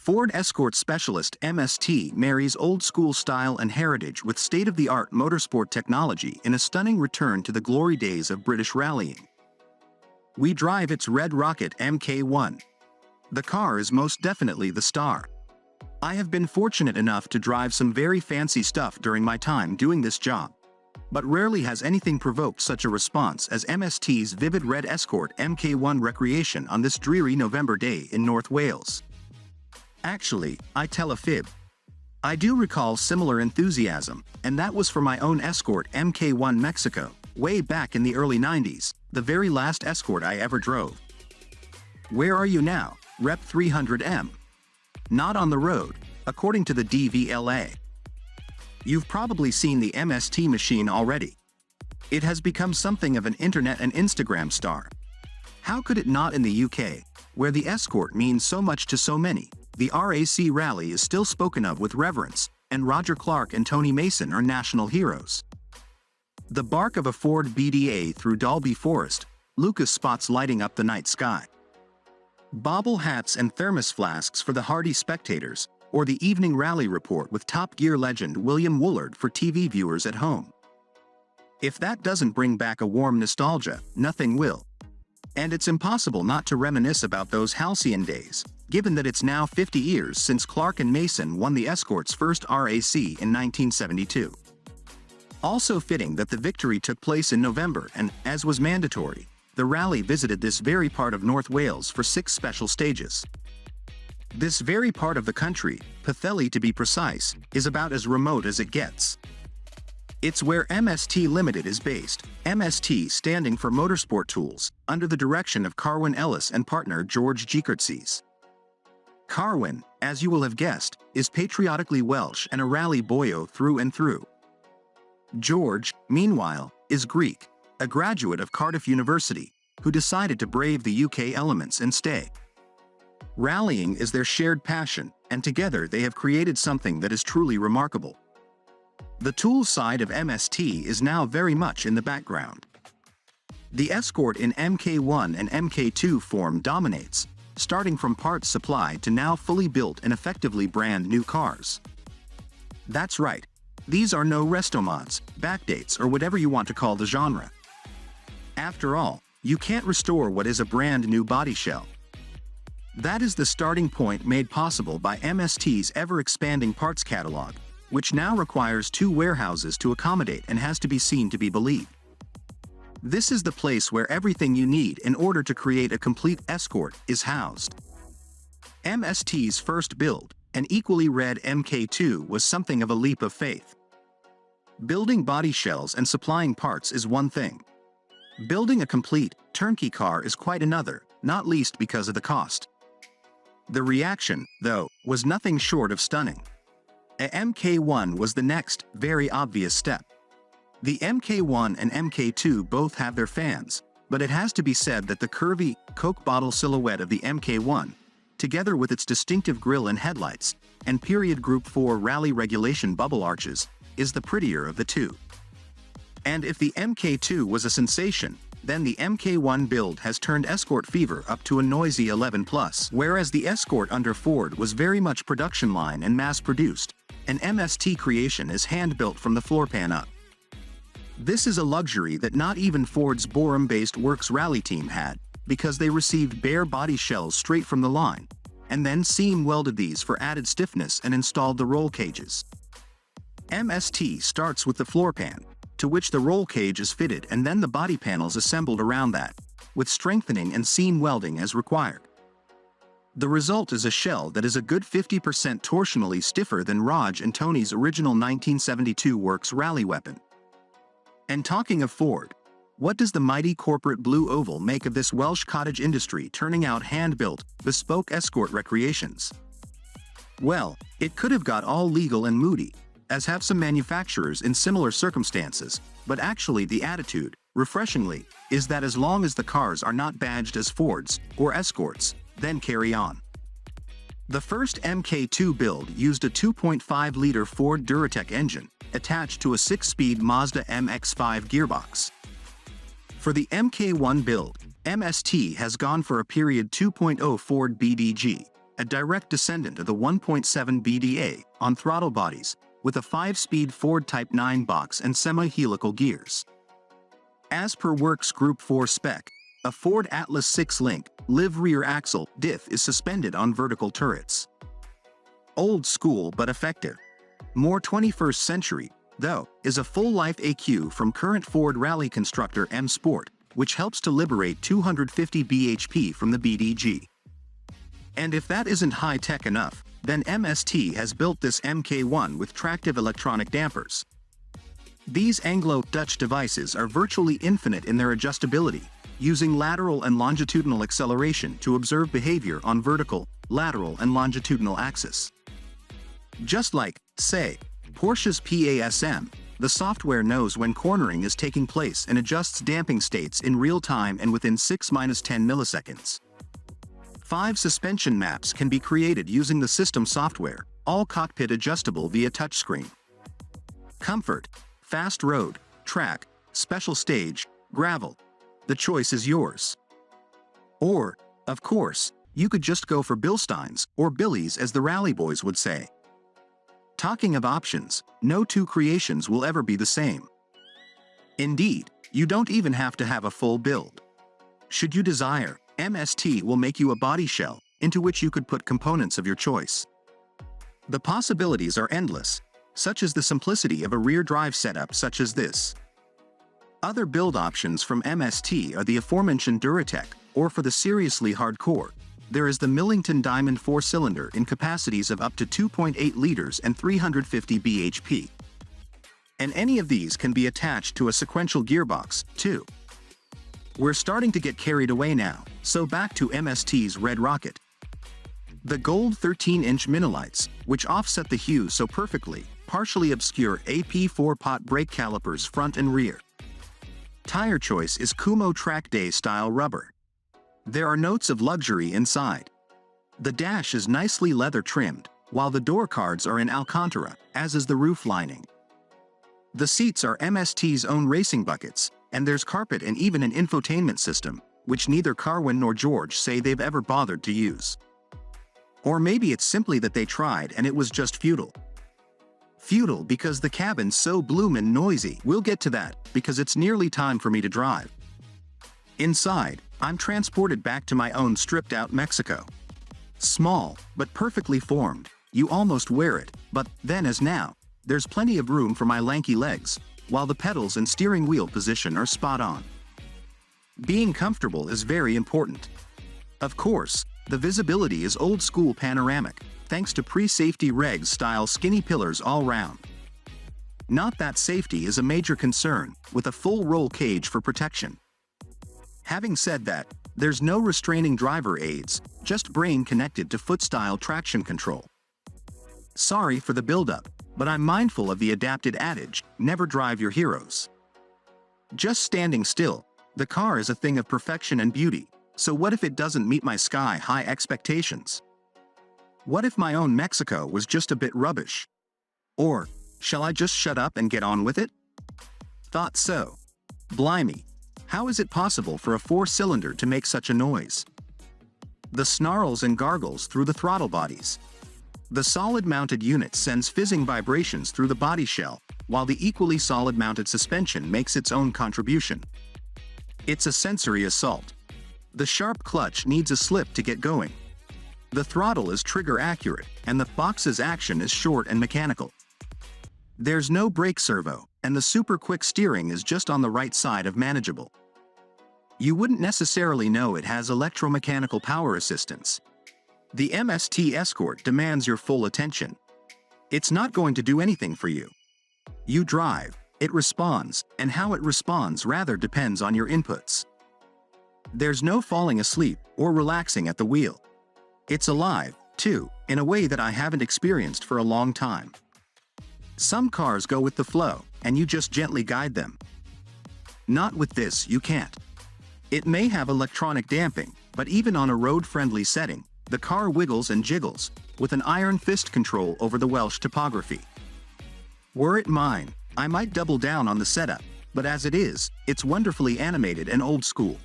Ford Escort Specialist MST marries old-school style and heritage with state-of-the-art motorsport technology in a stunning return to the glory days of British rallying. We drive its red rocket Mk1. The car is most definitely the star. I have been fortunate enough to drive some very fancy stuff during my time doing this job, but rarely has anything provoked such a response as MST's vivid red Escort Mk1 recreation on this dreary November day in North Wales. Actually, I tell a fib. I do recall similar enthusiasm, and that was for my own Escort Mk1 Mexico, way back in the early 90s, the very last Escort I ever drove. Where are you now, Rep 300M? Not on the road, according to the DVLA. You've probably seen the MST machine already. It has become something of an internet and Instagram star. How could it not in the UK, where the Escort means so much to so many? The RAC rally is still spoken of with reverence, and Roger Clark and Tony Mason are national heroes. The bark of a Ford BDA through Dalby Forest, Lucas spots lighting up the night sky. Bobble hats and thermos flasks for the hardy spectators, or the evening rally report with Top Gear legend William Woolard for TV viewers at home. If that doesn't bring back a warm nostalgia, nothing will. And it's impossible not to reminisce about those halcyon days, given that it's now 50 years since Clark and Mason won the Escort's first RAC in 1972. Also fitting that the victory took place in November and, as was mandatory, the rally visited this very part of North Wales for 6 special stages. This very part of the country, Pwllheli to be precise, is about as remote as it gets. It's where MST Limited is based, MST standing for Motorsport Tools, under the direction of Carwyn Ellis and partner George Gikertses. Carwyn, as you will have guessed, is patriotically Welsh and a rally boyo through and through. George, meanwhile, is Greek, a graduate of Cardiff University, who decided to brave the UK elements and stay. Rallying is their shared passion, and together they have created something that is truly remarkable. The tools side of MST is now very much in the background. The Escort in Mk1 and Mk2 form dominates, starting from parts supply to now fully built and effectively brand new cars. That's right, these are no restomods, backdates or whatever you want to call the genre. After all, you can't restore what is a brand new body shell. That is the starting point made possible by MST's ever-expanding parts catalog, which now requires 2 warehouses to accommodate and has to be seen to be believed. This is the place where everything you need in order to create a complete Escort is housed. MST's first build, an equally red Mk2, was something of a leap of faith. Building body shells and supplying parts is one thing. Building a complete, turnkey car is quite another, not least because of the cost. The reaction, though, was nothing short of stunning. A Mk1 was the next, very obvious step. The Mk1 and Mk2 both have their fans, but it has to be said that the curvy, Coke bottle silhouette of the Mk1, together with its distinctive grille and headlights, and period Group 4 rally regulation bubble arches, is the prettier of the two. And if the Mk2 was a sensation, then the Mk1 build has turned Escort fever up to a noisy 11+, whereas the Escort under Ford was very much production line and mass-produced, an MST creation is hand-built from the floorpan up. This is a luxury that not even Ford's Borum-based Works rally team had, because they received bare body shells straight from the line, and then seam-welded these for added stiffness and installed the roll cages. MST starts with the floorpan, to which the roll cage is fitted and then the body panels assembled around that, with strengthening and seam welding as required. The result is a shell that is a good 50% torsionally stiffer than Raj and Tony's original 1972 Works rally weapon. And talking of Ford, what does the mighty corporate blue oval make of this Welsh cottage industry turning out hand-built, bespoke Escort recreations? Well, it could have got all legal and moody, as have some manufacturers in similar circumstances, but actually the attitude, refreshingly, is that as long as the cars are not badged as Fords or Escorts, then carry on. The first Mk2 build used a 2.5-liter Ford Duratec engine, attached to a 6-speed Mazda MX-5 gearbox. For the Mk1 build, MST has gone for a period 2.0 Ford BDG, a direct descendant of the 1.7 BDA on throttle bodies, with a 5-speed Ford Type 9 box and semi-helical gears. As per Works Group 4 spec, a Ford Atlas 6-link, live rear axle diff is suspended on vertical turrets. Old school but effective. More 21st century, though, is a full-life AQ from current Ford rally constructor M Sport, which helps to liberate 250 bhp from the BDG. And if that isn't high-tech enough, then MST has built this Mk1 with tractive electronic dampers. These Anglo-Dutch devices are virtually infinite in their adjustability, using lateral and longitudinal acceleration to observe behavior on vertical, lateral and longitudinal axis. Just like, say, Porsche's PASM, the software knows when cornering is taking place and adjusts damping states in real time and within 6-10 milliseconds. 5 suspension maps can be created using the system software, all cockpit adjustable via touchscreen. Comfort, fast road, track, special stage, gravel. The choice is yours. Or, of course, you could just go for Bilsteins, or Billies as the rally boys would say. Talking of options, no two creations will ever be the same. Indeed, you don't even have to have a full build. Should you desire, MST will make you a body shell, into which you could put components of your choice. The possibilities are endless, such as the simplicity of a rear drive setup such as this. Other build options from MST are the aforementioned Duratec, or for the seriously hardcore, there is the Millington Diamond 4-cylinder in capacities of up to 2.8 liters and 350 bhp. And any of these can be attached to a sequential gearbox, too. We're starting to get carried away now, so back to MST's Red Rocket. The gold 13-inch Minilights, which offset the hue so perfectly, partially obscure AP4 pot brake calipers front and rear. Tire choice is Kumho Track Day style rubber. There are notes of luxury inside. The dash is nicely leather trimmed, while the door cards are in Alcantara, as is the roof lining. The seats are MST's own racing buckets, and there's carpet and even an infotainment system, which neither Carwin nor George say they've ever bothered to use. Or maybe it's simply that they tried and it was just futile. Futile because the cabin's so bloomin' noisy. We'll get to that, because it's nearly time for me to drive. Inside, I'm transported back to my own stripped-out Mexico. Small, but perfectly formed, you almost wear it, but then as now, there's plenty of room for my lanky legs, while the pedals and steering wheel position are spot on. Being comfortable is very important. Of course, the visibility is old-school panoramic, thanks to pre-safety regs-style skinny pillars all round. Not that safety is a major concern, with a full roll cage for protection. Having said that, there's no restraining driver aids, just brain connected to foot-style traction control. Sorry for the build-up, but I'm mindful of the adapted adage, never drive your heroes. Just standing still, the car is a thing of perfection and beauty, so what if it doesn't meet my sky-high expectations? What if my own Mexico was just a bit rubbish? Or, shall I just shut up and get on with it? Thought so. Blimey. How is it possible for a 4-cylinder to make such a noise? The snarls and gargles through the throttle bodies. The solid-mounted unit sends fizzing vibrations through the body shell, while the equally solid-mounted suspension makes its own contribution. It's a sensory assault. The sharp clutch needs a slip to get going. The throttle is trigger accurate, and the box's action is short and mechanical. There's no brake servo, and the super quick steering is just on the right side of manageable. You wouldn't necessarily know it has electromechanical power assistance. The MST Escort demands your full attention. It's not going to do anything for you. You drive, it responds, and how it responds rather depends on your inputs. There's no falling asleep or relaxing at the wheel. It's alive, too, in a way that I haven't experienced for a long time. Some cars go with the flow, and you just gently guide them. Not with this, you can't. It may have electronic damping, but even on a road-friendly setting, the car wiggles and jiggles, with an iron fist control over the Welsh topography. Were it mine, I might double down on the setup, but as it is, it's wonderfully animated and old school.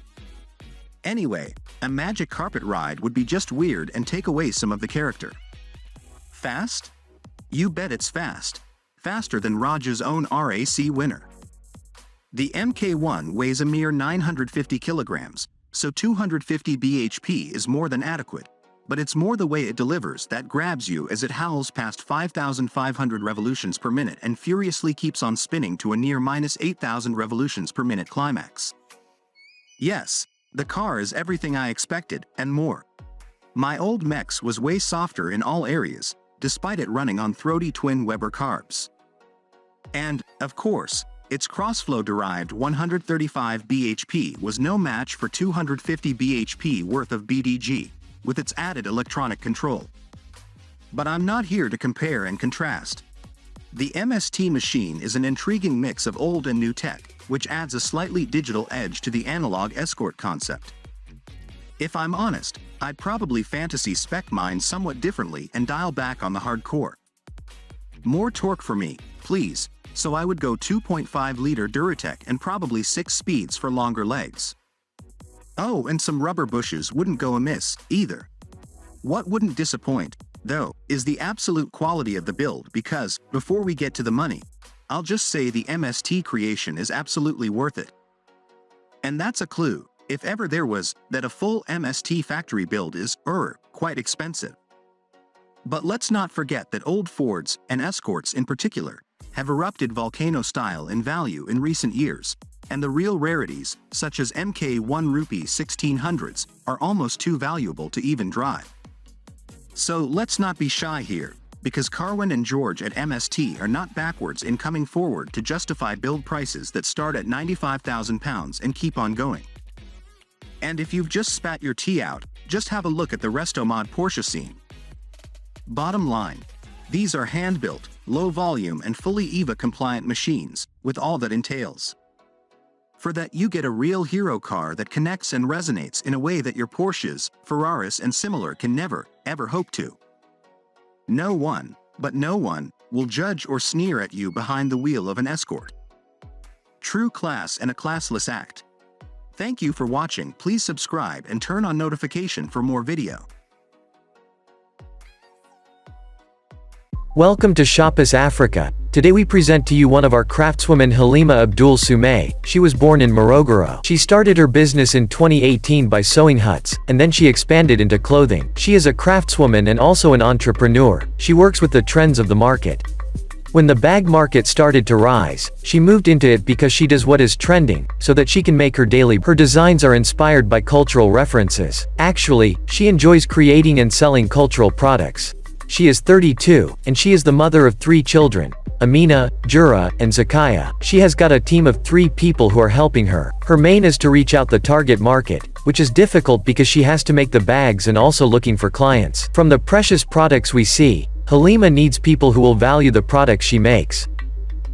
Anyway, a magic carpet ride would be just weird and take away some of the character. Fast? You bet it's fast. Faster than Raj's own RAC winner. The Mk1 weighs a mere 950 kilograms, so 250 bhp is more than adequate, but it's more the way it delivers that grabs you as it howls past 5,500 revolutions per minute and furiously keeps on spinning to a near minus 8,000 revolutions per minute climax. Yes, the car is everything I expected, and more. My old Mex was way softer in all areas, despite it running on throaty twin Weber carbs. And, of course, its crossflow-derived 135 bhp was no match for 250 bhp worth of BDG, with its added electronic control. But I'm not here to compare and contrast. The MST machine is an intriguing mix of old and new tech, which adds a slightly digital edge to the analog Escort concept. If I'm honest, I'd probably fantasy spec mine somewhat differently and dial back on the hardcore. More torque for me, please, so I would go 2.5-liter Duratec and probably 6 speeds for longer legs. Oh, and some rubber bushes wouldn't go amiss, either. What wouldn't disappoint, though, is the absolute quality of the build because, before we get to the money, I'll just say the MST creation is absolutely worth it. And that's a clue, if ever there was, that a full MST factory build is, quite expensive. But let's not forget that old Fords, and Escorts in particular, have erupted volcano style in value in recent years, and the real rarities, such as Mk1 rupee 1600s, are almost too valuable to even drive. So let's not be shy here, because Carwin and George at MST are not backwards in coming forward to justify build prices that start at £95,000 and keep on going. And if you've just spat your tea out, just have a look at the Restomod Porsche scene. Bottom line, these are hand-built, low-volume and fully EVA-compliant machines, with all that entails. For that you get a real hero car that connects and resonates in a way that your Porsches, Ferraris and similar can never, ever hope to. No one, but no one, will judge or sneer at you behind the wheel of an Escort. True class and a classless act. Thank you for watching. Please subscribe and turn on notification for more video. Welcome to Shoppers Africa. Today we present to you one of our craftswomen, Halima Abdul Soumay. She was born in Morogoro. She started her business in 2018 by sewing huts, and then she expanded into clothing. She is a craftswoman and also an entrepreneur. She works with the trends of the market. When the bag market started to rise, she moved into it because she does what is trending, so that she can make her daily. Her designs are inspired by cultural references. Actually, she enjoys creating and selling cultural products. She is 32, and she is the mother of 3 children, Amina, Jura, and Zakaya. She has got a team of 3 people who are helping her. Her main is to reach out the target market, which is difficult because she has to make the bags and also looking for clients. From the precious products we see, Halima needs people who will value the products she makes.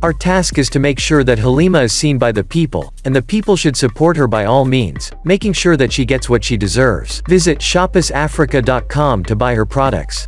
Our task is to make sure that Halima is seen by the people, and the people should support her by all means, making sure that she gets what she deserves. Visit shoppersafrica.com to buy her products.